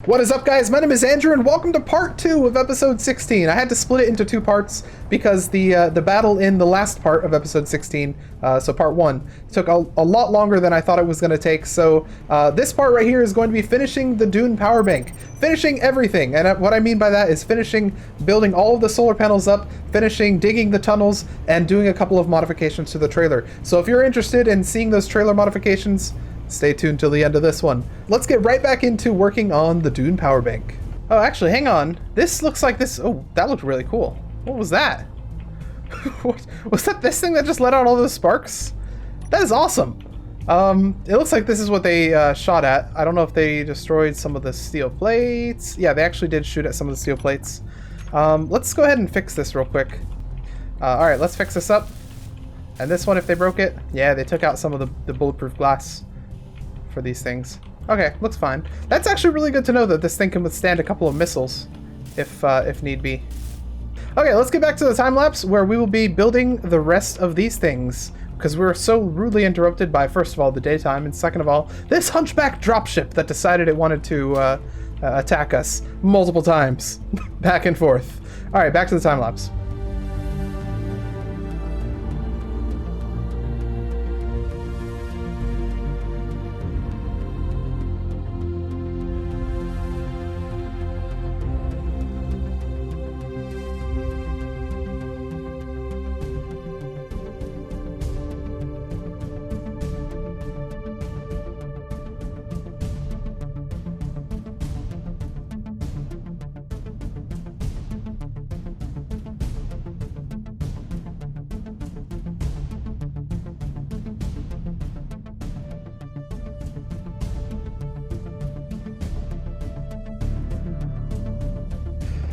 What is up, guys? My name is Andrew and welcome to part 2 of episode 16. I had to split it into 2 parts because the battle in the last part of episode 16, so part 1, took a lot longer than I thought it was going to take. So this part right here is going to be finishing the Dune power bank, finishing everything. And what I mean by that is finishing building all of the solar panels up, finishing digging the tunnels, and doing a couple of modifications to the trailer. So if you're interested in seeing those trailer modifications, stay tuned till the end of this one. Let's get right back into working on the Dune power bank. Oh, actually, hang on. This looks like this. Oh, that looked really cool. What was that? What, was that this thing that just let out all those sparks? That is awesome. It looks like this is what they shot at. I don't know if they destroyed some of the steel plates. Yeah, they actually did shoot at some of the steel plates. Let's go ahead and fix this real quick. All right, let's fix this up. And this one, if they broke it, yeah, they took out some of the bulletproof glass for these things. Okay, looks fine. That's actually really good to know that this thing can withstand a couple of missiles if need be. Okay, let's get back to the time lapse where we will be building the rest of these things, because we were so rudely interrupted by, first of all, the daytime, and second of all, this hunchback dropship that decided it wanted to attack us multiple times back and forth. All right, back to the time lapse.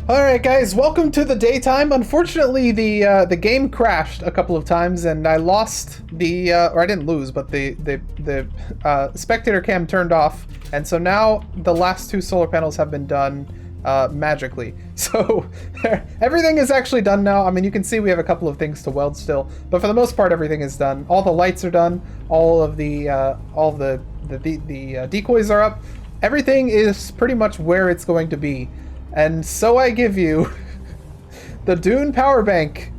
Alright guys, welcome to the daytime. Unfortunately, the game crashed a couple of times and I lost the, or I didn't lose, but the spectator cam turned off. And so now the last 2 solar panels have been done magically. So everything is actually done now. I mean, you can see we have a couple of things to weld still, but for the most part, everything is done. All the lights are done. All of the decoys are up. Everything is pretty much where it's going to be. And so I give you the Dune power bank.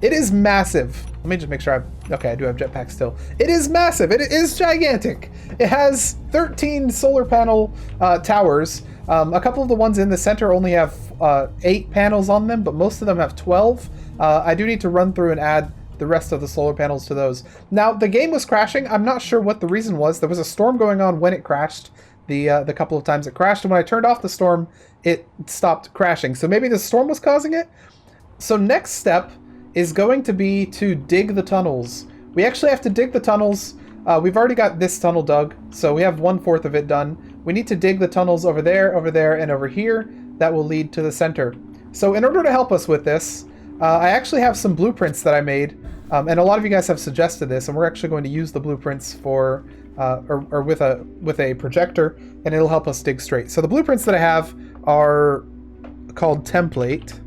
It is massive. Let me just make sure okay, I do have jetpack still. It is massive. It is gigantic. It has 13 solar panel towers. A couple of the ones in the center only have 8 panels on them, but most of them have 12. I do need to run through and add the rest of the solar panels to those. Now, the game was crashing. I'm not sure what the reason was. There was a storm going on when it crashed. The couple of times it crashed, and when I turned off the storm, it stopped crashing. So maybe the storm was causing it? So next step is going to be to dig the tunnels. We actually have to dig the tunnels. We've already got this tunnel dug, so we have 1/4 of it done. We need to dig the tunnels over there, and over here. That will lead to the center. So in order to help us with this, I actually have some blueprints that I made, and a lot of you guys have suggested this, and we're actually going to use the blueprints for or with a projector, and it'll help us dig straight. So the blueprints that I have are called template.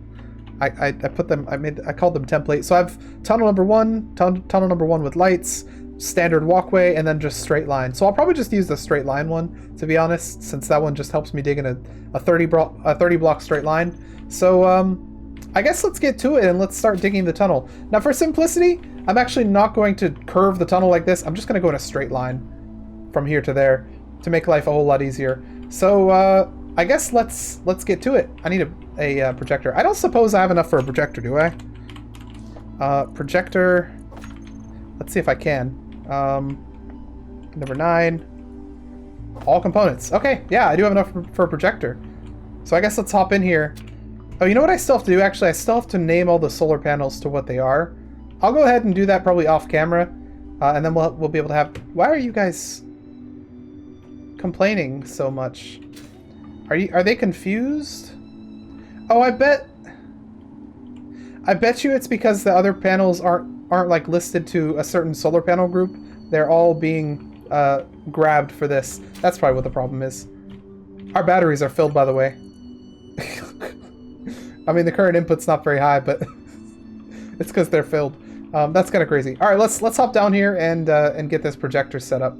I called them template. So I have tunnel number 1, tunnel number 1 with lights, standard walkway, and then just straight line. So I'll probably just use the straight line one, to be honest, since that one just helps me dig in a 30 block straight line. So I guess let's get to it and let's start digging the tunnel. Now for simplicity, I'm actually not going to curve the tunnel like this. I'm just going to go in a straight line from here to there to make life a whole lot easier. So I guess let's get to it. I need a projector. I don't suppose I have enough for a projector, do I? Projector. Let's see if I can. Number 9. All components. Okay, yeah, I do have enough for a projector. So I guess let's hop in here. Oh, you know what I still have to do? Actually, I still have to name all the solar panels to what they are. I'll go ahead and do that probably off camera, and then we'll be able to have... Why are you guys complaining so much? Are they confused? Oh, I bet you it's because the other panels aren't like listed to a certain solar panel group. They're all being grabbed for this. That's probably what the problem is. Our batteries are filled, by the way. I mean, the current input's not very high, but it's because they're filled. That's kind of crazy. All right, let's hop down here and get this projector set up.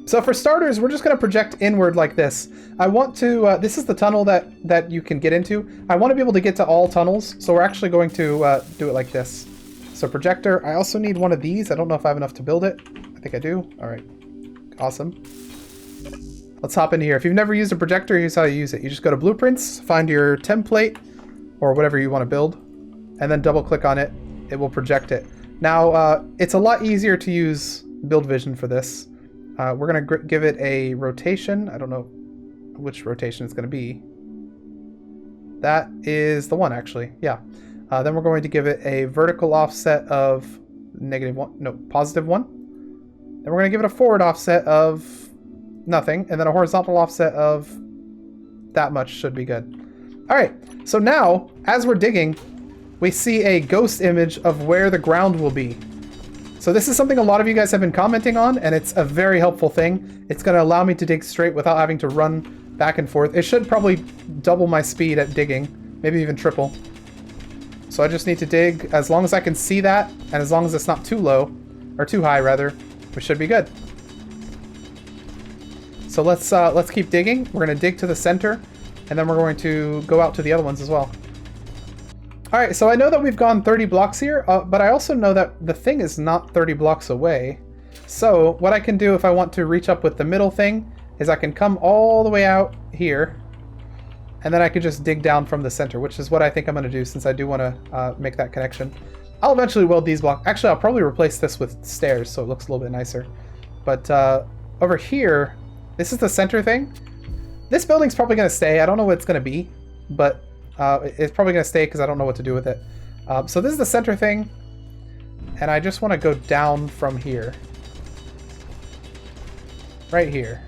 So for starters, we're just going to project inward like this. I want to, this is the tunnel that you can get into. I want to be able to get to all tunnels, so we're actually going to do it like this. So projector, I also need one of these. I don't know if I have enough to build it. I think I do. All right, awesome. Let's hop into here. If you've never used a projector, here's how you use it. You just go to blueprints, find your template, or whatever you want to build, and then double click on it. It will project it. Now, it's a lot easier to use build vision for this. We're going to give it a rotation. I don't know which rotation it's going to be. That is the one, actually. Yeah. Then we're going to give it a vertical offset of -1. No, +1. Then we're going to give it a forward offset of nothing. And then a horizontal offset of that much should be good. All right. So now, as we're digging, we see a ghost image of where the ground will be. So this is something a lot of you guys have been commenting on, and it's a very helpful thing. It's going to allow me to dig straight without having to run back and forth. It should probably double my speed at digging, maybe even triple. So I just need to dig as long as I can see that, and as long as it's not too low, or too high rather, we should be good. So let's keep digging. We're going to dig to the center, and then we're going to go out to the other ones as well. All right, so I know that we've gone 30 blocks here, but I also know that the thing is not 30 blocks away. So what I can do if I want to reach up with the middle thing is I can come all the way out here, and then I can just dig down from the center, which is what I think I'm going to do since I do want to make that connection. I'll eventually weld these blocks. Actually, I'll probably replace this with stairs so it looks a little bit nicer. But over here, this is the center thing. This building's probably going to stay. I don't know what it's going to be, but it's probably going to stay because I don't know what to do with it. So this is the center thing, and I just want to go down from here. Right here.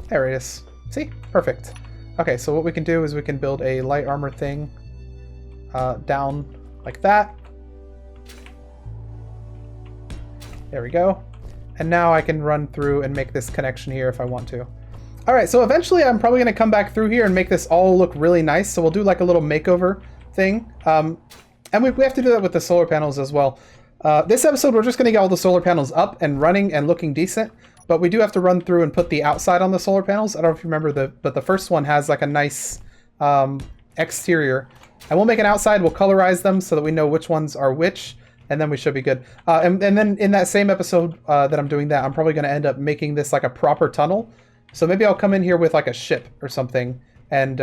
There it is. See? Perfect. Okay, so what we can do is we can build a light armor thing down like that. There we go. And now I can run through and make this connection here if I want to. All right, so eventually I'm probably going to come back through here and make this all look really nice. So we'll do like a little makeover thing. And we have to do that with the solar panels as well. This episode, we're just going to get all the solar panels up and running and looking decent. But we do have to run through and put the outside on the solar panels. I don't know if you remember, but the first one has like a nice exterior. And we'll make an outside, we'll colorize them so that we know which ones are which. And then we should be good. And then in that same episode that I'm doing that, I'm probably going to end up making this like a proper tunnel. So maybe I'll come in here with like a ship or something and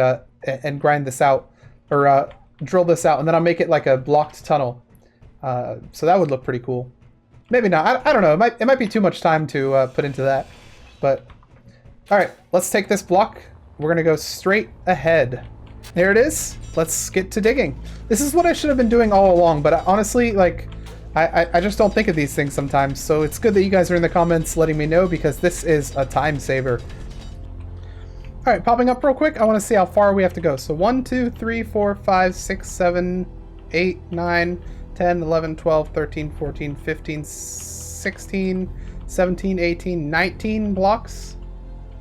grind this out, or drill this out, and then I'll make it like a blocked tunnel. So that would look pretty cool. Maybe not. I don't know. It might be too much time to put into that. But all right, let's take this block. We're gonna go straight ahead. There it is. Let's get to digging. This is what I should have been doing all along, but honestly, like, I just don't think of these things sometimes. So it's good that you guys are in the comments letting me know, because this is a time saver. All right, popping up real quick. I want to see how far we have to go. So 1, 2, 3, 4, 5, 6, 7, 8, 9, 10, 11, 12, 13, 14, 15, 16, 17, 18, 19 blocks.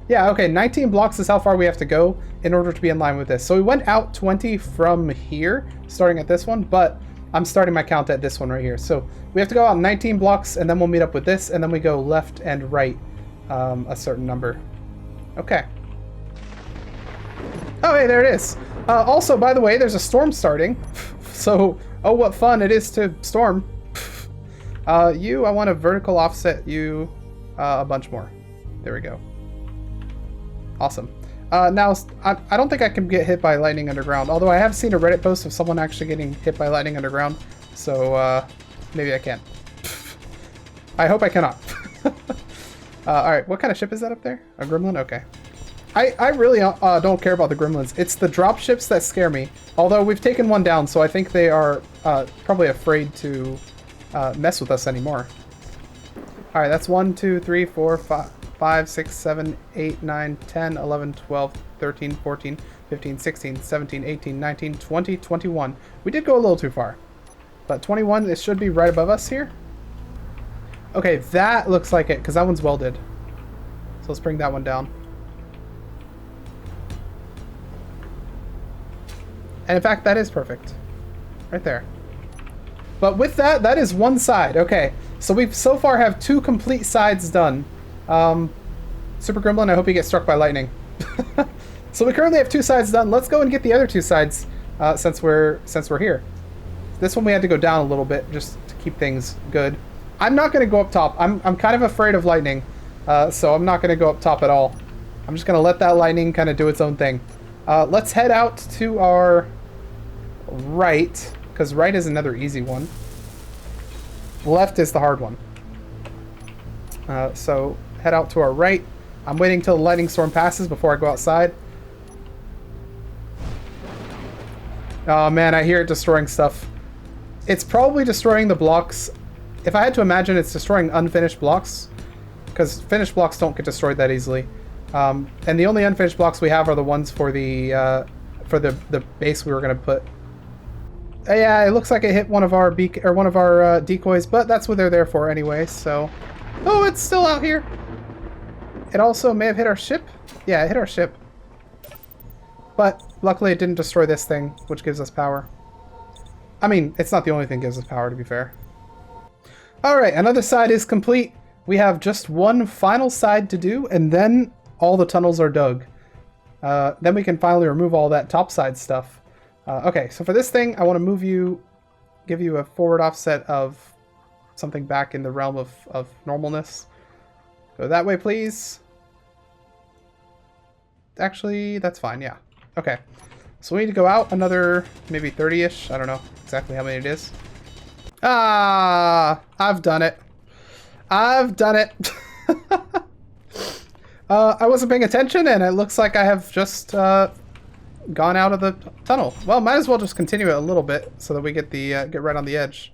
Yeah, okay, 19 blocks is how far we have to go in order to be in line with this. So we went out 20 from here, starting at this one, but I'm starting my count at this one right here. So we have to go out 19 blocks, and then we'll meet up with this, and then we go left and right a certain number. Okay. Oh, hey, there it is. Also, by the way, there's a storm starting. So, oh, what fun it is to storm. I want to vertical offset you a bunch more. There we go. Awesome. Now, I don't think I can get hit by lightning underground, although I have seen a Reddit post of someone actually getting hit by lightning underground, so maybe I can. I hope I cannot. Alright, what kind of ship is that up there? A gremlin? Okay. I really don't care about the gremlins. It's the drop ships that scare me, although we've taken one down, so I think they are probably afraid to mess with us anymore. Alright, that's 1, 2, 3, 4, 5, 6, 7, 8, 9, 10, 11, 12, 13, 14, 15, 16, 17, 18, 19, 20, 21. We did go a little too far. But 21, it should be right above us here. Okay, that looks like it, because that one's welded. So let's bring that one down. And in fact, that is perfect. Right there. But with that, that is one side. Okay. So we've so far have 2 complete sides done. Super Gremlin, I hope you get struck by lightning. So we currently have 2 sides done. Let's go and get the other 2 sides since we're here. This one we had to go down a little bit just to keep things good. I'm not going to go up top. I'm kind of afraid of lightning, so I'm not going to go up top at all. I'm just going to let that lightning kind of do its own thing. Let's head out to our right, because right is another easy one. Left is the hard one. So head out to our right. I'm waiting till the lightning storm passes before I go outside. Oh man, I hear it destroying stuff. It's probably destroying the blocks. If I had to imagine, it's destroying unfinished blocks, because finished blocks don't get destroyed that easily. And the only unfinished blocks we have are the ones for the base we were going to put. Yeah, it looks like it hit one of our decoys, but that's what they're there for anyway. So, oh, it's still out here. It also may have hit our ship. Yeah, it hit our ship. But luckily it didn't destroy this thing, which gives us power. I mean, it's not the only thing that gives us power, to be fair. Alright, another side is complete. We have just one final side to do, and then all the tunnels are dug. Then we can finally remove all that topside stuff. Okay, so for this thing, I want to give you a forward offset of something back in the realm of normalness. Go that way, please. Actually, that's fine, yeah. Okay, so we need to go out another maybe 30-ish. I don't know exactly how many it is. Ah, I've done it. I've done it. I wasn't paying attention, and it looks like I have just gone out of the tunnel. Well, might as well just continue it a little bit so that we get get right on the edge.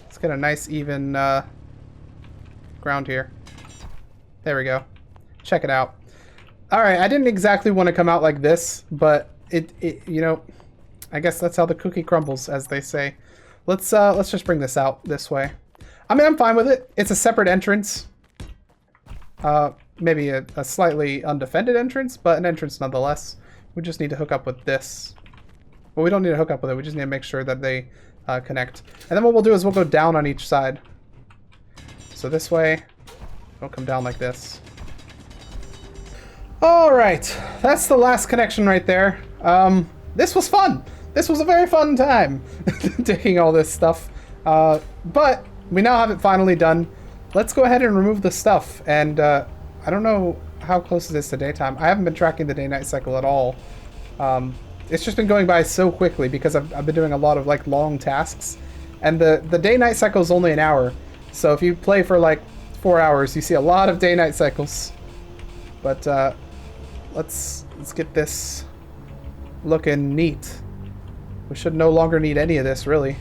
Let's get a nice even ground here. There we go. Check it out. All right, I didn't exactly want to come out like this, but it you know, I guess that's how the cookie crumbles, as they say. Let's just bring this out this way. I mean, I'm fine with it. It's a separate entrance. Maybe a slightly undefended entrance, but an entrance nonetheless. We just need to hook up with this. Well, we don't need to hook up with it. We just need to make sure that they connect. And then what we'll do is we'll go down on each side. So this way, we'll come down like this. All right, that's the last connection right there. This was fun. This was a very fun time digging all this stuff. But we now have it finally done. Let's go ahead and remove the stuff. And I don't know how close it is to daytime. I haven't been tracking the day-night cycle at all. It's just been going by so quickly because I've been doing a lot of like long tasks. And the day-night cycle is only an hour. So if you play for like 4 hours, you see a lot of day-night cycles. But let's get this looking neat. We should no longer need any of this, really.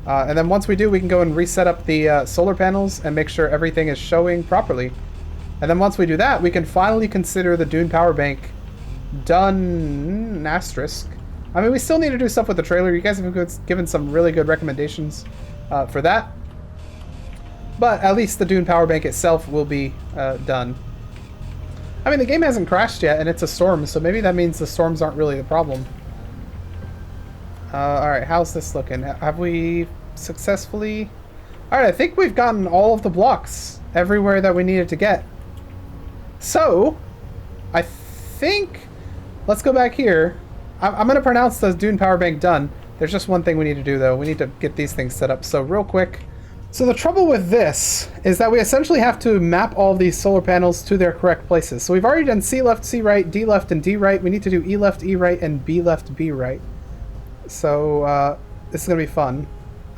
And then once we do, we can go and reset up the solar panels and make sure everything is showing properly. And then once we do that, we can finally consider the Dune power bank done, asterisk. I mean, we still need to do stuff with the trailer. You guys have given some really good recommendations for that. But at least the Dune power bank itself will be done. I mean, the game hasn't crashed yet, and it's a storm, so maybe that means the storms aren't really the problem. Alright, how's this looking? Have we successfully... Alright, I think we've gotten all of the blocks everywhere that we needed to get. So, I think... Let's go back here. I'm going to pronounce the Dune power bank done. There's just one thing we need to do, though. We need to get these things set up. So, real quick... So the trouble with this is that we essentially have to map all of these solar panels to their correct places. So we've already done C left, C right, D left, and D right. We need to do E left, E right, and B left, B right. So this is going to be fun.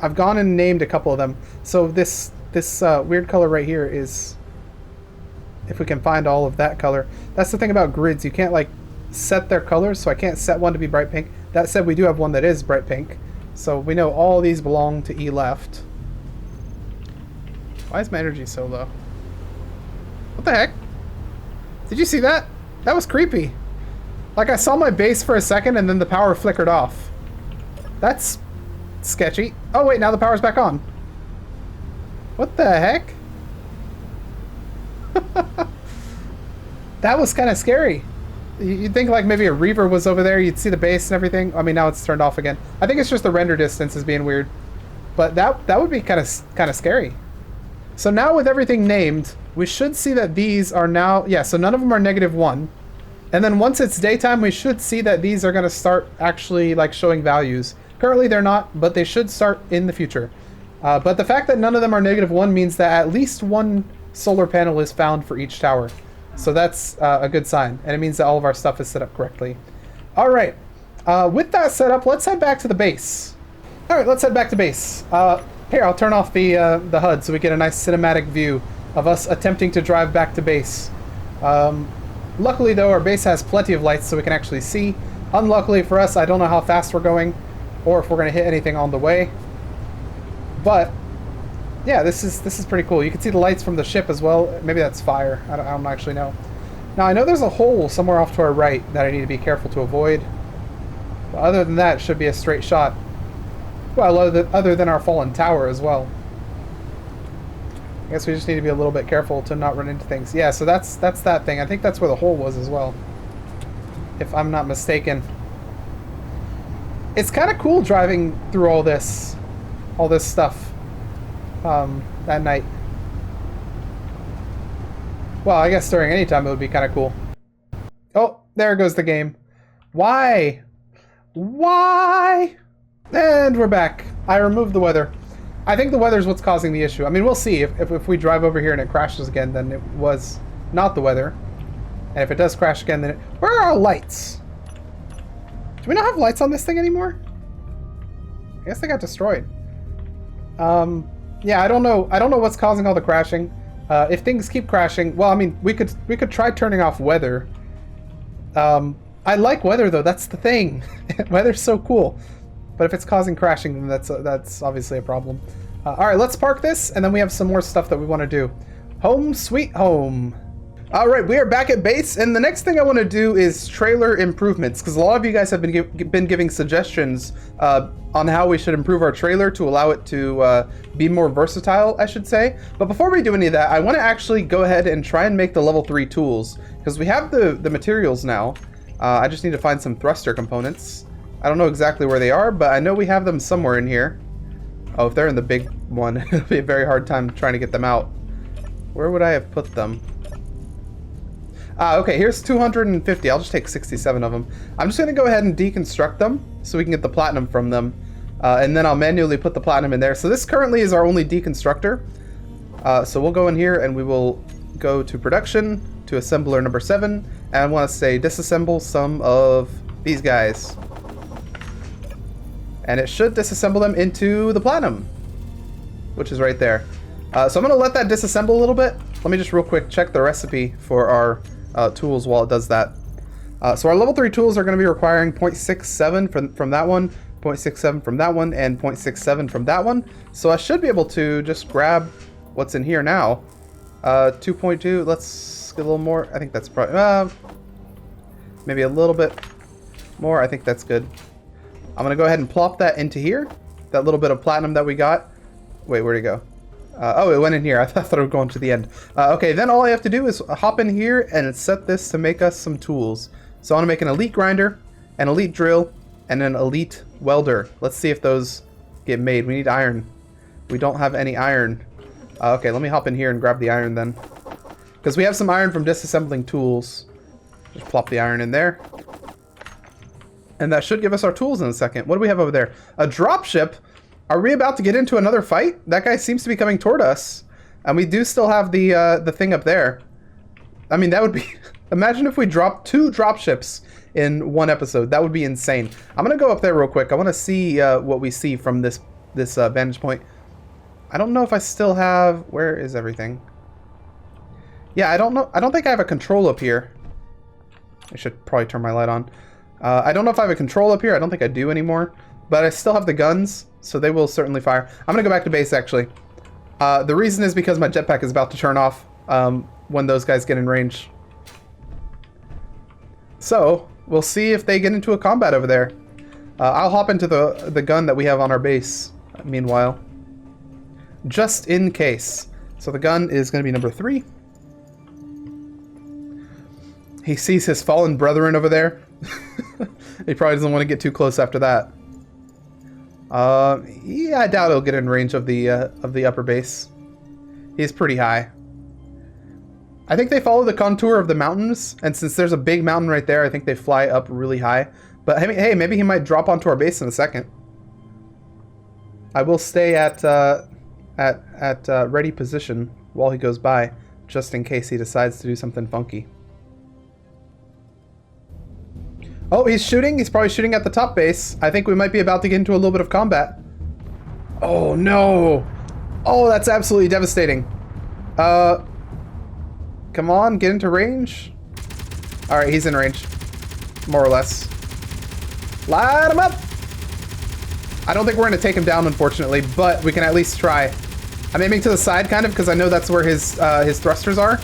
I've gone and named a couple of them. So this weird color right here is, if we can find all of that color. That's the thing about grids. You can't like set their colors, so I can't set one to be bright pink. That said, we do have one that is bright pink. So we know all these belong to E left. Why is my energy so low? What the heck? Did you see that? That was creepy. Like I saw my base for a second and then the power flickered off. That's sketchy. Oh wait, now the power's back on. What the heck? That was kind of scary. You'd think like maybe a Reaver was over there, you'd see the base and everything. I mean, now it's turned off again. I think it's just the render distance is being weird. But that would be kind of scary. So now with everything named, we should see that these are now... Yeah, so none of them are -1. And then once it's daytime, we should see that these are going to start actually like showing values. Currently they're not, but they should start in the future. But the fact that none of them are -1 means that at least one solar panel is found for each tower. So that's a good sign. And it means that all of our stuff is set up correctly. All right. With that set up, let's head back to the base. All right, let's head back to base. Here, I'll turn off the HUD so we get a nice cinematic view of us attempting to drive back to base. Luckily, though, our base has plenty of lights so we can actually see. Unluckily for us, I don't know how fast we're going or if we're going to hit anything on the way. But, yeah, this is pretty cool. You can see the lights from the ship as well. Maybe that's fire. I don't actually know. Now, I know there's a hole somewhere off to our right that I need to be careful to avoid. But other than that, it should be a straight shot. Well, other than our fallen tower as well. I guess we just need to be a little bit careful to not run into things. Yeah, so that's that thing. I think that's where the hole was as well, if I'm not mistaken. It's kind of cool driving through all this stuff at night. Well, I guess during any time it would be kind of cool. Oh, there goes the game. Why? Why? And we're back. I removed the weather. I think the weather is what's causing the issue. I mean, we'll see. If we drive over here and it crashes again, then it was not the weather. And if it does crash again, then where are our lights? Do we not have lights on this thing anymore? I guess they got destroyed. Yeah, I don't know what's causing all the crashing. If things keep crashing, well, I mean, we could try turning off weather. I like weather though. That's the thing. Weather's so cool. But if it's causing crashing, then that's obviously a problem. All right, let's park this, and then we have some more stuff that we want to do. Home sweet home. All right, we are back at base, and the next thing I want to do is trailer improvements, because a lot of you guys have been giving suggestions on how we should improve our trailer to allow it to be more versatile, I should say. But before we do any of that, I want to actually go ahead and try and make the level 3 tools, because we have the materials now. I just need to find some thruster components. I don't know exactly where they are, but I know we have them somewhere in here. Oh, if they're in the big one, it'll be a very hard time trying to get them out. Where would I have put them? Okay, here's 250. I'll just take 67 of them. I'm just going to go ahead and deconstruct them so we can get the platinum from them. And then I'll manually put the platinum in there. So this currently is our only deconstructor. So we'll go in here and we will go to production, to assembler number 7. And I want to say disassemble some of these guys. And it should disassemble them into the platinum, which is right there. So I'm going to let that disassemble a little bit. Let me just real quick check the recipe for our tools while it does that. So our level 3 tools are going to be requiring 0.67 from that one, 0.67 from that one, and 0.67 from that one. So I should be able to just grab what's in here now. 2.2, let's get a little more. I think that's probably, maybe a little bit more. I think that's good. I'm going to go ahead and plop that into here. That little bit of platinum that we got. Wait, where'd it go? Oh, it went in here. I thought it would go into the end. Okay, then all I have to do is hop in here and set this to make us some tools. So I want to make an elite grinder, an elite drill, and an elite welder. Let's see if those get made. We need iron. We don't have any iron. Okay, let me hop in here and grab the iron then. Because we have some iron from disassembling tools. Just plop the iron in there. And that should give us our tools in a second. What do we have over there? A dropship? Are we about to get into another fight? That guy seems to be coming toward us. And we do still have the thing up there. I mean, that would be... Imagine if we dropped 2 dropships in one episode. That would be insane. I'm going to go up there real quick. I want to see what we see from this vantage point. I don't know if I still have... Where is everything? Yeah, I don't know. I don't think I have a control up here. I should probably turn my light on. I don't know if I have a control up here. I don't think I do anymore. But I still have the guns, so they will certainly fire. I'm going to go back to base, actually. The reason is because my jetpack is about to turn off when those guys get in range. So, we'll see if they get into a combat over there. I'll hop into the gun that we have on our base, meanwhile. Just in case. So the gun is going to be number 3. He sees his fallen brethren over there. He probably doesn't want to get too close after that. Yeah, I doubt it'll get in range of the upper base. He's pretty high. I think they follow the contour of the mountains, and since there's a big mountain right there, I think they fly up really high. But hey, maybe he might drop onto our base in a second. I will stay at ready position while he goes by, just in case he decides to do something funky. Oh, he's shooting. He's probably shooting at the top base. I think we might be about to get into a little bit of combat. Oh, no. Oh, that's absolutely devastating. Come on, get into range. All right, he's in range. More or less. Light him up. I don't think we're going to take him down, unfortunately, but we can at least try. I'm aiming to the side, kind of, because I know that's where his thrusters are.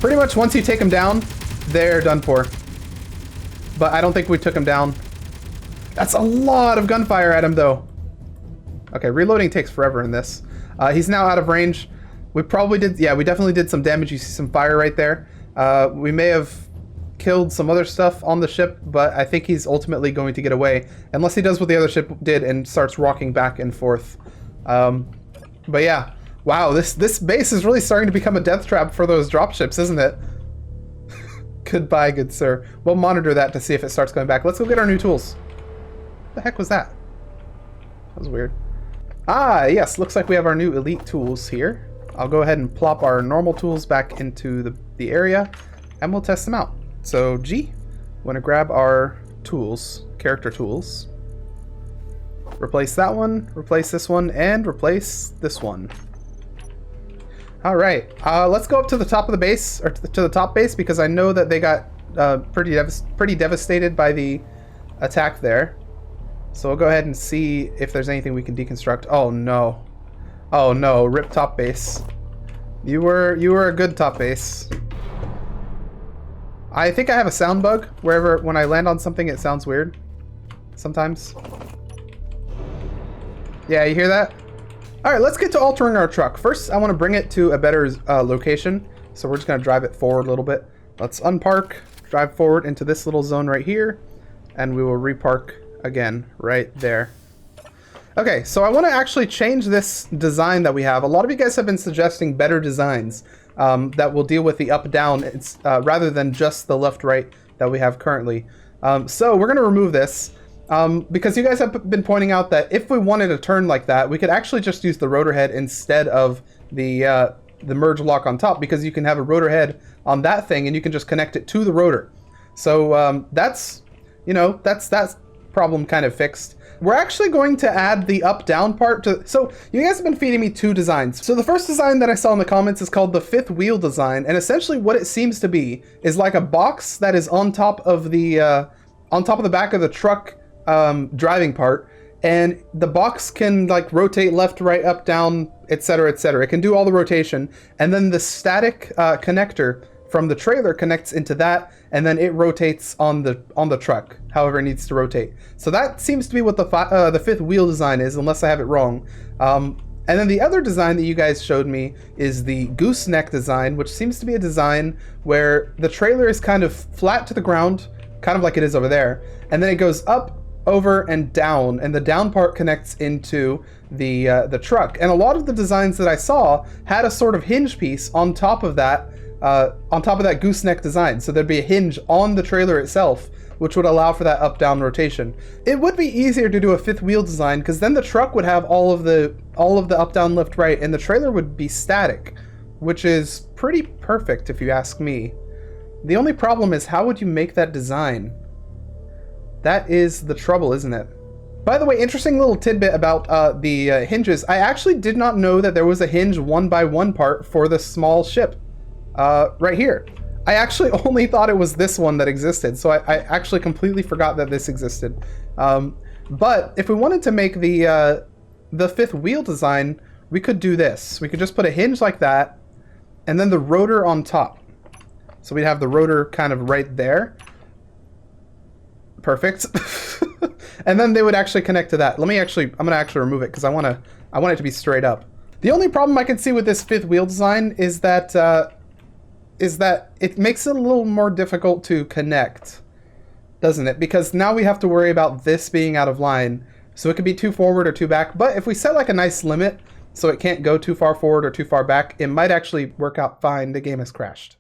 Pretty much once you take him down, they're done for. But I don't think we took him down. That's a lot of gunfire at him, though. Okay, reloading takes forever in this. He's now out of range. We probably did, yeah, we definitely did some damage. You see some fire right there. We may have killed some other stuff on the ship, but I think he's ultimately going to get away. Unless he does what the other ship did and starts rocking back and forth. But yeah, wow, this base is really starting to become a death trap for those dropships, isn't it? Goodbye, good sir. We'll monitor that to see if it starts going back. Let's go get our new tools. What the heck was that? That was weird. Ah, yes, looks like we have our new elite tools here. I'll go ahead and plop our normal tools back into the area, and we'll test them out. So, G, want to grab our tools, character tools. Replace that one, replace this one, and replace this one. All right, let's go up to the top of the base, or to the top base, because I know that they got pretty devastated by the attack there. So we'll go ahead and see if there's anything we can deconstruct. Oh no. Oh no, rip top base. You were a good top base. I think I have a sound bug. When I land on something, it sounds weird. Sometimes. Yeah, you hear that? Alright, let's get to altering our truck. First, I want to bring it to a better location. So we're just going to drive it forward a little bit. Let's unpark, drive forward into this little zone right here, and we will repark again right there. Okay, so I want to actually change this design that we have. A lot of you guys have been suggesting better designs that will deal with the up-down rather than just the left-right that we have currently. So we're going to remove this because you guys have been pointing out that if we wanted to turn like that, we could actually just use the rotor head instead of the merge lock on top, because you can have a rotor head on that thing and you can just connect it to the rotor. So that's problem kind of fixed. We're actually going to add the up-down part to... So you guys have been feeding me two designs. So the first design that I saw in the comments is called the fifth wheel design, and essentially what it seems to be is like a box that is on top of the back of the truck driving part, and the box can like rotate left, right, up, down, etc., etc. It can do all the rotation, and then the static connector from the trailer connects into that, and then it rotates on the truck however it needs to rotate. So that seems to be what the fifth wheel design is, unless I have it wrong. And then the other design that you guys showed me is the Gooseneck Design, which seems to be a design where the trailer is kind of flat to the ground, kind of like it is over there, and then it goes up, over, and down, and the down part connects into the truck. And a lot of the designs that I saw had a sort of hinge piece on top of that gooseneck design. So there'd be a hinge on the trailer itself, which would allow for that up-down rotation. It would be easier to do a fifth wheel design, because then the truck would have all of the up-down left-right, and the trailer would be static, which is pretty perfect if you ask me. The only problem is, how would you make that design? That is the trouble, isn't it? By the way, interesting little tidbit about the hinges. I actually did not know that there was a hinge 1x1 part for the small ship. Right here. I actually only thought it was this one that existed, so I actually completely forgot that this existed. But if we wanted to make the fifth wheel design, we could do this. We could just put a hinge like that, and then the rotor on top. So we'd have the rotor kind of right there. Perfect. And then they would actually connect to that. I'm gonna actually remove it because I want it to be straight up. The only problem I can see with this fifth wheel design is that it makes it a little more difficult to connect. doesn't it? Because now we have to worry about this being out of line. So it could be too forward or too back. But if we set like a nice limit so it can't go too far forward or too far back, it might actually work out fine. The game has crashed.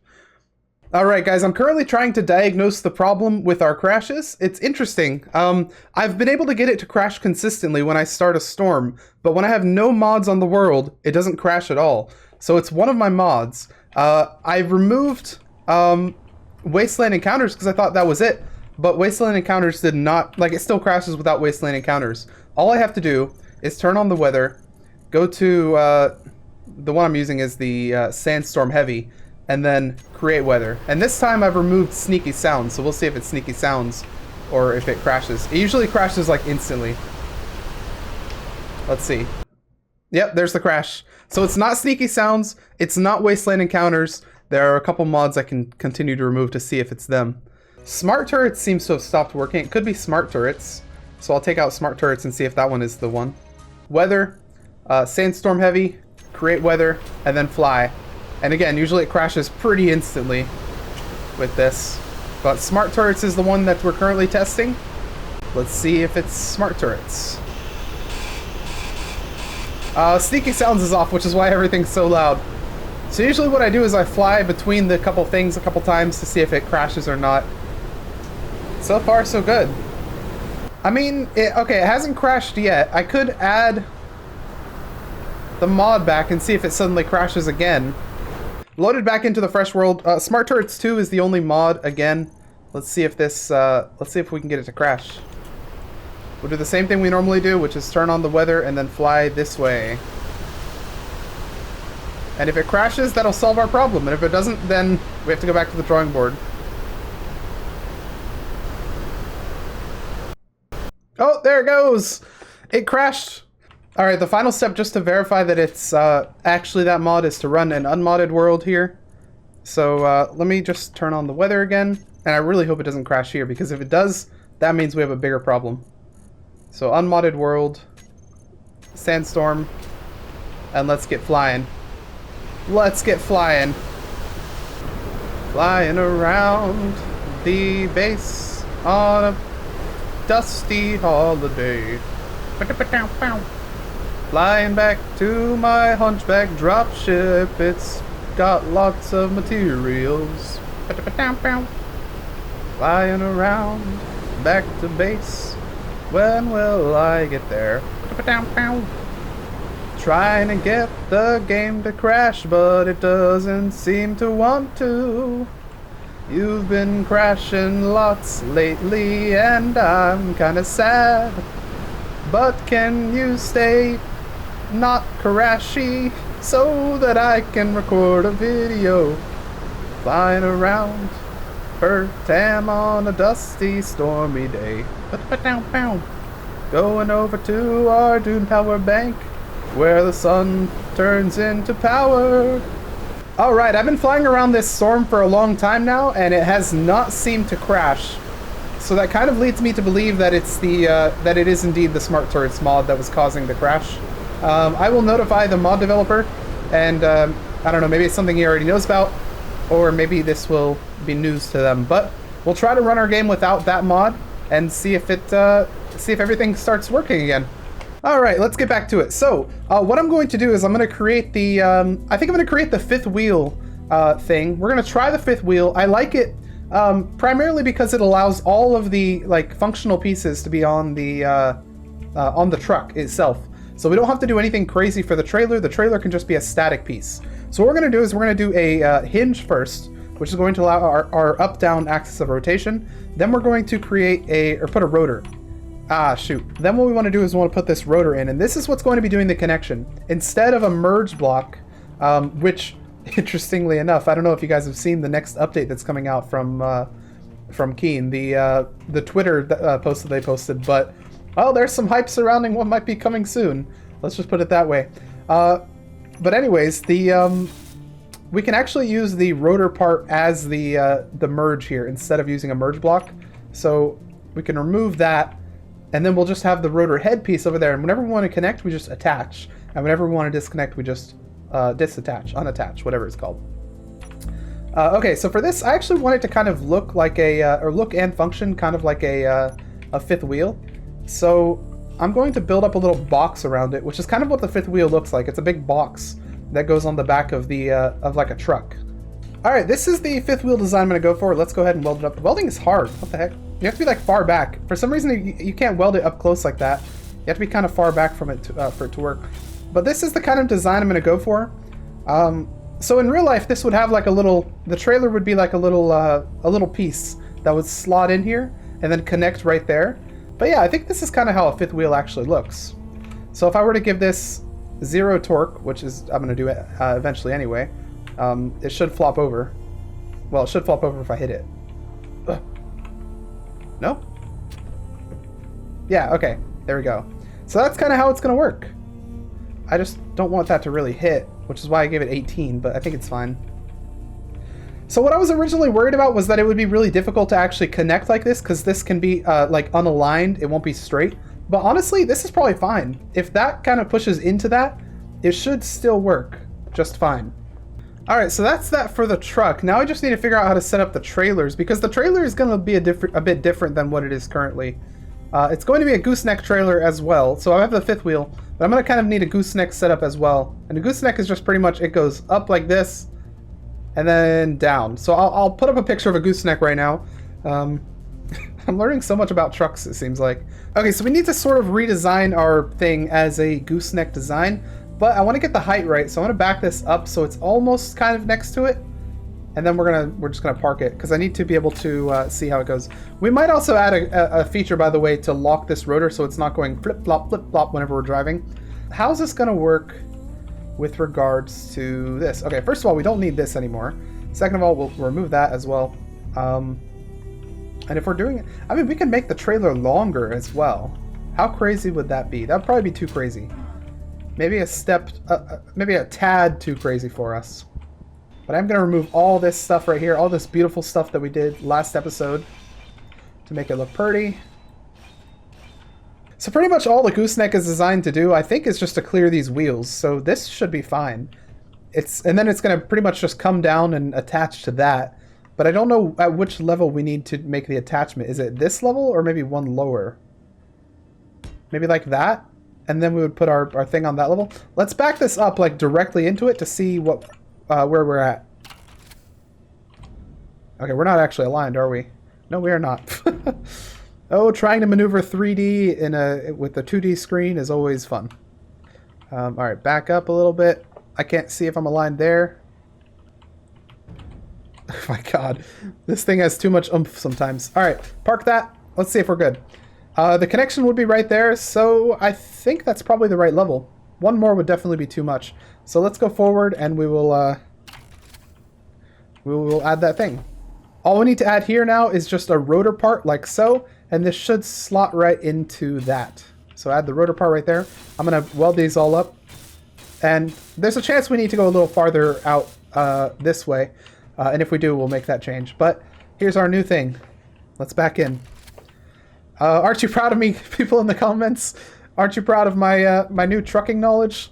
Alright guys, I'm currently trying to diagnose the problem with our crashes. It's interesting. I've been able to get it to crash consistently when I start a storm, but when I have no mods on the world, it doesn't crash at all. So it's one of my mods. I've removed Wasteland Encounters because I thought that was it, but Wasteland Encounters did not, like, it still crashes without Wasteland Encounters. All I have to do is turn on the weather, go to, the one I'm using is the Sandstorm Heavy, and then create weather. And this time I've removed sneaky sounds, so we'll see if it's sneaky sounds or if it crashes. It usually crashes like instantly. Let's see. Yep, there's the crash. So it's not sneaky sounds, it's not Wasteland Encounters. There are a couple mods I can continue to remove to see if it's them. Smart Turrets seems to have stopped working. It could be Smart Turrets. So I'll take out Smart Turrets and see if that one is the one. Weather, Sandstorm Heavy, create weather, and then fly. And again, usually it crashes pretty instantly with this. But Smart Turrets is the one that we're currently testing. Let's see if it's Smart Turrets. Sneaky Sounds is off, which is why everything's so loud. So usually what I do is I fly between the couple things a couple times to see if it crashes or not. So far, so good. I mean, okay, it hasn't crashed yet. I could add the mod back and see if it suddenly crashes again. Loaded back into the fresh world. Smart Turrets 2 is the only mod again. Let's see if this, let's see if we can get it to crash. We'll do the same thing we normally do, which is turn on the weather and then fly this way. And if it crashes, that'll solve our problem. And if it doesn't, then we have to go back to the drawing board. Oh, there it goes! It crashed! Alright, the final step just to verify that it's actually that mod is to run an unmodded world here. So let me just turn on the weather again. And I really hope it doesn't crash here, because if it does, that means we have a bigger problem. So unmodded world, sandstorm, and let's get flying. Let's get flying. Flying around the base on a dusty holiday. Flying back to my hunchback dropship. It's got lots of materials. Flying around back to base. When will I get there? Trying to get the game to crash, but it doesn't seem to want to. You've been crashing lots lately, and I'm kinda sad. But can you stay not crashy so that I can record a video? Flying around Pertam on a dusty, stormy day. Going over to our Dune power bank, where the sun turns into power. Alright, I've been flying around this storm for a long time now, and it has not seemed to crash. So that kind of leads me to believe that it's the that it is indeed the Smart Turrets mod that was causing the crash. I will notify the mod developer, and I don't know, maybe it's something he already knows about, or maybe this will be news to them. But we'll try to run our game without that mod and see if it see if everything starts working again. Alright, let's get back to it. So, what I'm going to do is I'm going to create the, I think I'm going to create the fifth wheel thing. We're going to try the fifth wheel. I like it primarily because it allows all of the, like, functional pieces to be on the truck itself. So we don't have to do anything crazy for the trailer. The trailer can just be a static piece. So what we're going to do is we're going to do a hinge first, which is going to allow our up-down axis of rotation. Then we're going to create or put a rotor. Ah, shoot. Then what we want to do is we want to put this rotor in, and this is what's going to be doing the connection. Instead of a merge block, which, interestingly enough, I don't know if you guys have seen the next update that's coming out from Keen, the Twitter post that they posted, but, well, there's some hype surrounding what might be coming soon. Let's just put it that way. But anyways, we can actually use the rotor part as the merge here instead of using a merge block. So we can remove that, and then we'll just have the rotor head piece over there. And whenever we want to connect, we just attach. And whenever we want to disconnect, we just disattach, unattach, whatever it's called. Okay, so for this, I actually want it to kind of look like a, or look and function kind of like a fifth wheel. So I'm going to build up a little box around it, which is kind of what the fifth wheel looks like. It's a big box that goes on the back of the of like a truck. All right, this is the fifth wheel design I'm going to go for. Let's go ahead and weld it up. Welding is hard. What the heck? You have to be like far back. For some reason, you can't weld it up close like that. You have to be kind of far back from it to, for it to work. But this is the kind of design I'm going to go for. So in real life, this would have like a little, the trailer would be like a little piece that would slot in here and then connect right there. But yeah, I think this is kind of how a fifth wheel actually looks. So if I were to give this 0 torque, which is, I'm going to do it eventually anyway, it should flop over. Well, it should flop over if I hit it. Ugh. No? Yeah, okay. There we go. So that's kind of how it's going to work. I just don't want that to really hit, which is why I gave it 18, but I think it's fine. So what I was originally worried about was that it would be really difficult to actually connect like this, because this can be like unaligned, it won't be straight. But honestly, this is probably fine. If that kind of pushes into that, it should still work just fine. Alright, so that's that for the truck. Now I just need to figure out how to set up the trailers, because the trailer is going to be a bit different than what it is currently. It's going to be a gooseneck trailer as well, so I have the fifth wheel, but I'm going to kind of need a gooseneck setup as well. And a gooseneck is just pretty much, it goes up like this, and then down. So I'll put up a picture of a gooseneck right now. I'm learning so much about trucks, it seems like. Okay, so we need to sort of redesign our thing as a gooseneck design, but I want to get the height right, so I'm going to back this up so it's almost kind of next to it. And then we're just gonna park it because I need to be able to see how it goes. We might also add a feature, by the way, to lock this rotor so it's not going flip flop whenever we're driving. How's this gonna work with regards to this? Okay, first of all, we don't need this anymore. Second of all, we'll remove that as well. And if we're doing it, I mean, we can make the trailer longer as well. How crazy would that be? That'd probably be too crazy. Maybe a step, maybe a tad too crazy for us. But I'm going to remove all this stuff right here, all this beautiful stuff that we did last episode to make it look pretty. So pretty much all the gooseneck is designed to do, I think, is just to clear these wheels. So this should be fine. And then it's going to pretty much just come down and attach to that. But I don't know at which level we need to make the attachment. Is it this level or maybe one lower? Maybe like that? And then we would put our thing on that level. Let's back this up like directly into it to see what... where we're at. Okay, we're not actually aligned, are we? No, we are not. Oh, trying to maneuver 3D with a 2D screen is always fun. All right, back up a little bit. I can't see if I'm aligned there. Oh my god, this thing has too much oomph sometimes. All right, park that. Let's see if we're good. The connection would be right there, so I think that's probably the right level. One more would definitely be too much. So let's go forward and we will add that thing. All we need to add here now is just a rotor part like so, and this should slot right into that. So add the rotor part right there. I'm going to weld these all up. And there's a chance we need to go a little farther out this way. And if we do, we'll make that change. But here's our new thing. Let's back in. Aren't you proud of me, people in the comments? Aren't you proud of my my new trucking knowledge?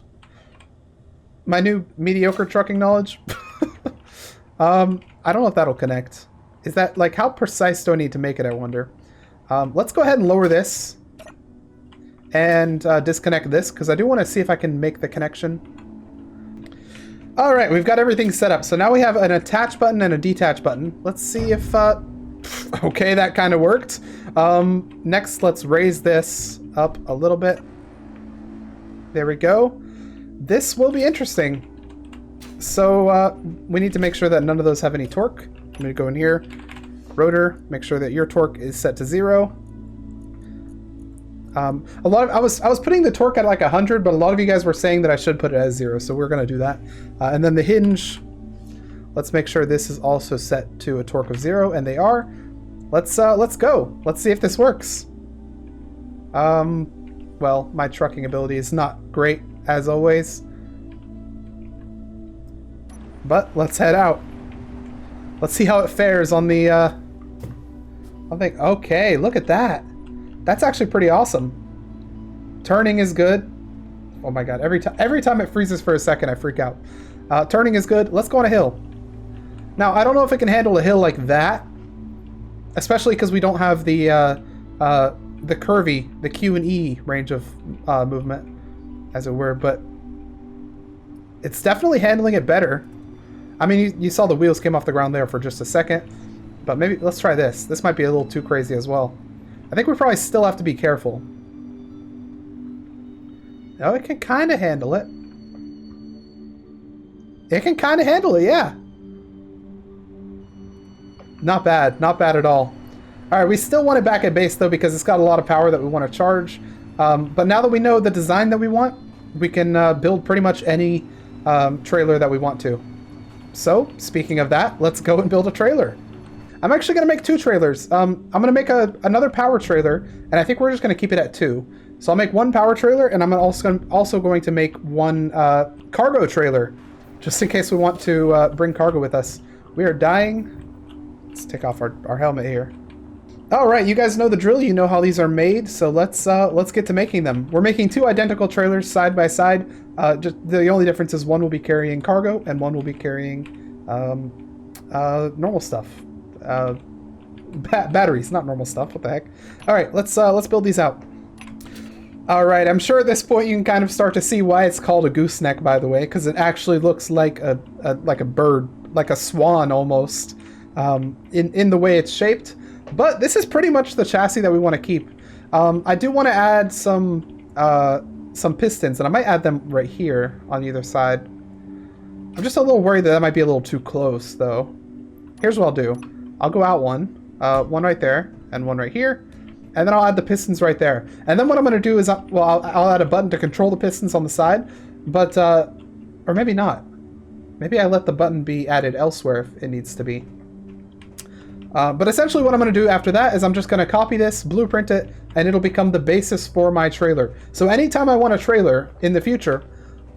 My new mediocre trucking knowledge? I don't know if that'll connect. Is that, like, how precise do I need to make it, I wonder? Let's go ahead and lower this. And disconnect this, because I do want to see if I can make the connection. Alright, we've got everything set up. So now we have an attach button and a detach button. Let's see if... okay, that kind of worked. Next, let's raise this up a little bit. There we go. This will be interesting. So we need to make sure that none of those have any torque. I'm going to go in here, rotor, make sure that your torque is set to 0. I was putting the torque at like 100, but a lot of you guys were saying that I should put it as 0, so we're going to do that. And then the hinge, let's make sure this is also set to a torque of 0, and they are. Let's go. Let's see if this works. Well, my trucking ability is not great, as always. But let's head out. Let's see how it fares on the, I think, okay, look at that. That's actually pretty awesome. Turning is good. Oh my god, every time it freezes for a second, I freak out. Turning is good. Let's go on a hill. Now, I don't know if it can handle a hill like that, especially because we don't have the curvy, the Q and E range of movement, as it were, but it's definitely handling it better. I mean, you saw the wheels came off the ground there for just a second, but maybe let's try this. This might be a little too crazy as well. I think we probably still have to be careful. Oh, it can kind of handle it. It can kind of handle it, yeah. Not bad. Not bad at all. Alright, we still want it back at base, though, because it's got a lot of power that we want to charge. But now that we know the design that we want, we can build pretty much any trailer that we want to. So, speaking of that, let's go and build a trailer. I'm actually going to make 2 trailers. I'm going to make another power trailer, and I think we're just going to keep it at 2. So I'll make 1 power trailer, and I'm also going to make 1 cargo trailer, just in case we want to bring cargo with us. We are dying. Let's take off our helmet here. All right, you guys know the drill. You know how these are made, so let's get to making them. We're making 2 identical trailers side by side. Just the only difference is one will be carrying cargo, and one will be carrying normal stuff. Batteries, not normal stuff. What the heck? All right, let's build these out. All right, I'm sure at this point you can kind of start to see why it's called a gooseneck, by the way, because it actually looks like a bird, like a swan almost, in the way it's shaped. But this is pretty much the chassis that we want to keep. I do want to add some pistons, and I might add them right here on either side. I'm just a little worried that might be a little too close, though. Here's what I'll do. I'll go out one right there, and one right here, and then I'll add the pistons right there. And then what I'm going to do is, I'll add a button to control the pistons on the side, but, or maybe not. Maybe I let the button be added elsewhere if it needs to be. But essentially what I'm going to do after that is I'm just going to copy this, blueprint it, and it'll become the basis for my trailer. So anytime I want a trailer in the future,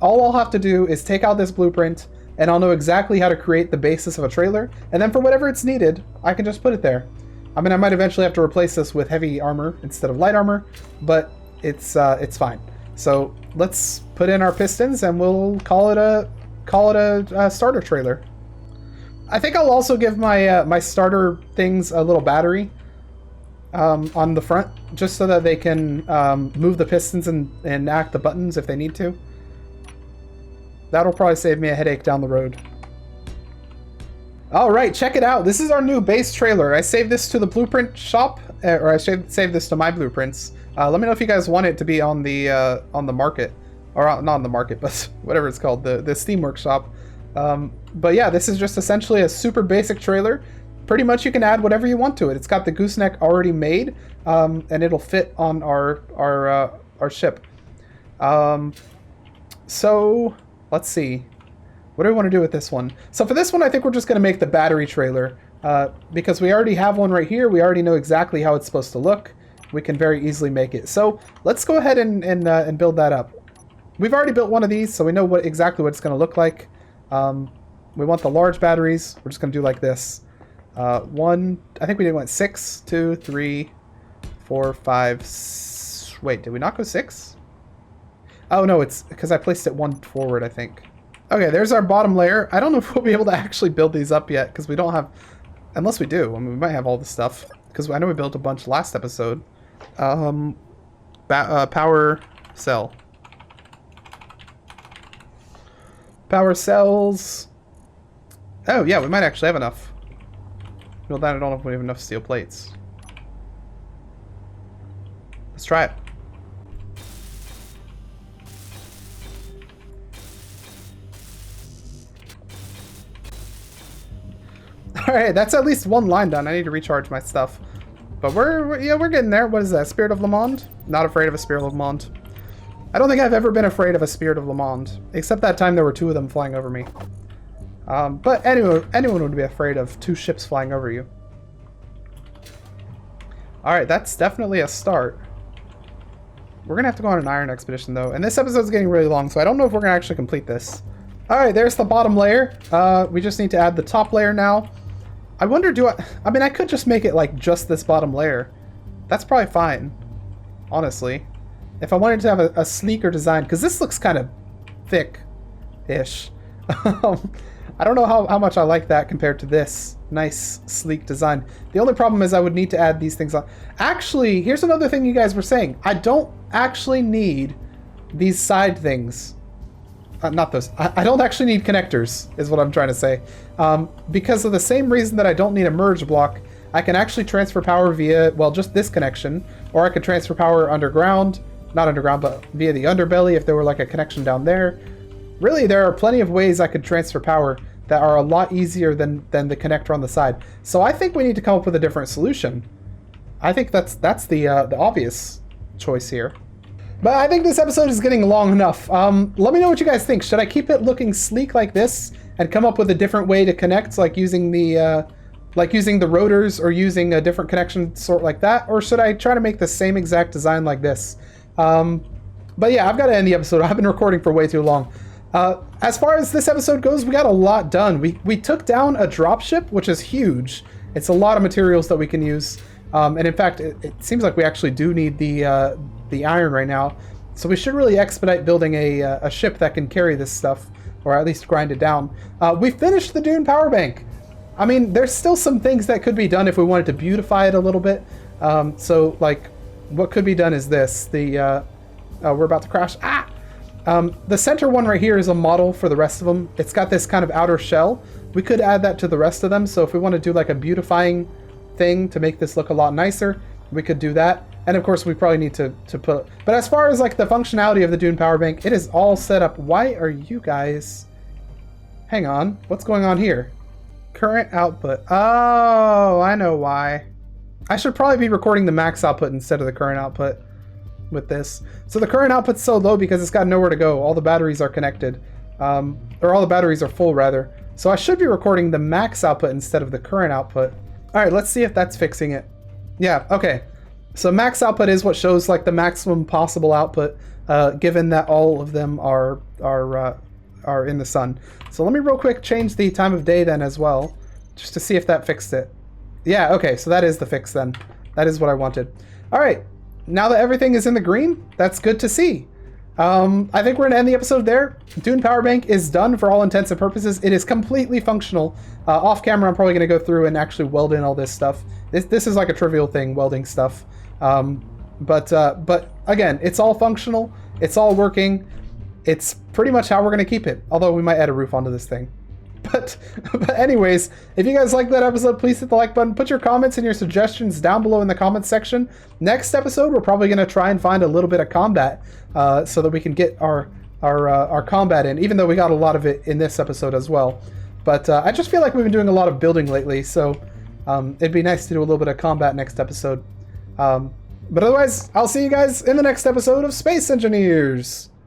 all I'll have to do is take out this blueprint, and I'll know exactly how to create the basis of a trailer, and then for whatever it's needed, I can just put it there. I mean, I might eventually have to replace this with heavy armor instead of light armor, but it's fine. So let's put in our pistons, and we'll call it a starter trailer. I think I'll also give my my starter things a little battery on the front, just so that they can move the pistons and act the buttons if they need to. That'll probably save me a headache down the road. All right, check it out. This is our new base trailer. I saved this to the blueprint shop, or I saved this to my blueprints. Let me know if you guys want it to be on the market, or not on the market, but whatever it's called, the Steam Workshop. But yeah, this is just essentially a super basic trailer. Pretty much you can add whatever you want to it. It's got the gooseneck already made, and it'll fit on our ship. So let's see. What do we want to do with this one? So for this one, I think we're just going to make the battery trailer, because we already have one right here. We already know exactly how it's supposed to look. We can very easily make it. So let's go ahead and build that up. We've already built one of these, so we know exactly what it's going to look like. We want the large batteries. We're just going to do like this. I think we did what, 6, 2, 3, 4, 5. Wait, did we not go 6? Oh no, it's because I placed it 1 forward, I think. Okay, there's our bottom layer. I don't know if we'll be able to actually build these up yet, because we don't have, unless we do. I mean, we might have all the stuff, because I know we built a bunch last episode. Power cell. Power cells. Oh yeah, we might actually have enough. Build that. I don't know if we have enough steel plates. Let's try it. All right, that's at least one line done. I need to recharge my stuff, but we're getting there. What is that? Spirit of Le Monde? Not afraid of a Spirit of Le Monde. I don't think I've ever been afraid of a Spirit of Le Monde, except that time there were 2 of them flying over me. But anyone would be afraid of 2 ships flying over you. Alright, that's definitely a start. We're going to have to go on an iron expedition, though. And this episode's getting really long, so I don't know if we're going to actually complete this. Alright, there's the bottom layer. We just need to add the top layer now. I wonder, I mean, I could just make it like just this bottom layer. That's probably fine, honestly. If I wanted to have a sleeker design, because this looks kind of thick-ish. I don't know how much I like that compared to this nice, sleek design. The only problem is I would need to add these things on. Actually, here's another thing you guys were saying. I don't actually need these side things. Not those. I don't actually need connectors, is what I'm trying to say. Because of the same reason that I don't need a merge block, I can actually transfer power via, well, just this connection, or I could transfer power underground, not underground, but via the underbelly if there were like a connection down there. Really, there are plenty of ways I could transfer power that are a lot easier than the connector on the side. So I think we need to come up with a different solution. I think that's the obvious choice here. But I think this episode is getting long enough. Let me know what you guys think. Should I keep it looking sleek like this and come up with a different way to connect, like using the rotors or using a different connection sort like that? Or should I try to make the same exact design like this? But yeah, I've got to end the episode. I've been recording for way too long. As far as this episode goes, we got a lot done. We took down a dropship, which is huge. It's a lot of materials that we can use. And in fact, it seems like we actually do need the iron right now. So we should really expedite building a ship that can carry this stuff, or at least grind it down. We finished the Dune power bank. I mean, there's still some things that could be done if we wanted to beautify it a little bit. So like, what could be done is this. We're about to crash. The center one right here is a model for the rest of them. It's got this kind of outer shell. We could add that to the rest of them. So if we want to do like a beautifying thing to make this look a lot nicer, we could do that. And of course we probably need to put, but as far as like the functionality of the Dune power bank, it is all set up. Why are you guys, hang on, what's going on here? Current output. Oh, I know why. I should probably be recording the max output instead of the current output with this. So the current output's so low because it's got nowhere to go. All the batteries are connected, or all the batteries are full rather. So I should be recording the max output instead of the current output. All right, let's see if that's fixing it. Yeah, okay. So max output is what shows like the maximum possible output, given that all of them are in the sun. So let me real quick change the time of day then as well, just to see if that fixed it. Yeah, okay, so that is the fix then. That is what I wanted. All right, now that everything is in the green, that's good to see. I think we're gonna end the episode there. Dune power bank is done for all intents and purposes. It is completely functional. Off camera, I'm probably gonna go through and actually weld in all this stuff. This is like a trivial thing, welding stuff. But again, it's all functional. It's all working. It's pretty much how we're gonna keep it. Although we might add a roof onto this thing. But anyways, if you guys liked that episode, please hit the like button. Put your comments and your suggestions down below in the comments section. Next episode, we're probably going to try and find a little bit of combat so that we can get our combat in, even though we got a lot of it in this episode as well. But I just feel like we've been doing a lot of building lately, so it'd be nice to do a little bit of combat next episode. But otherwise, I'll see you guys in the next episode of Space Engineers.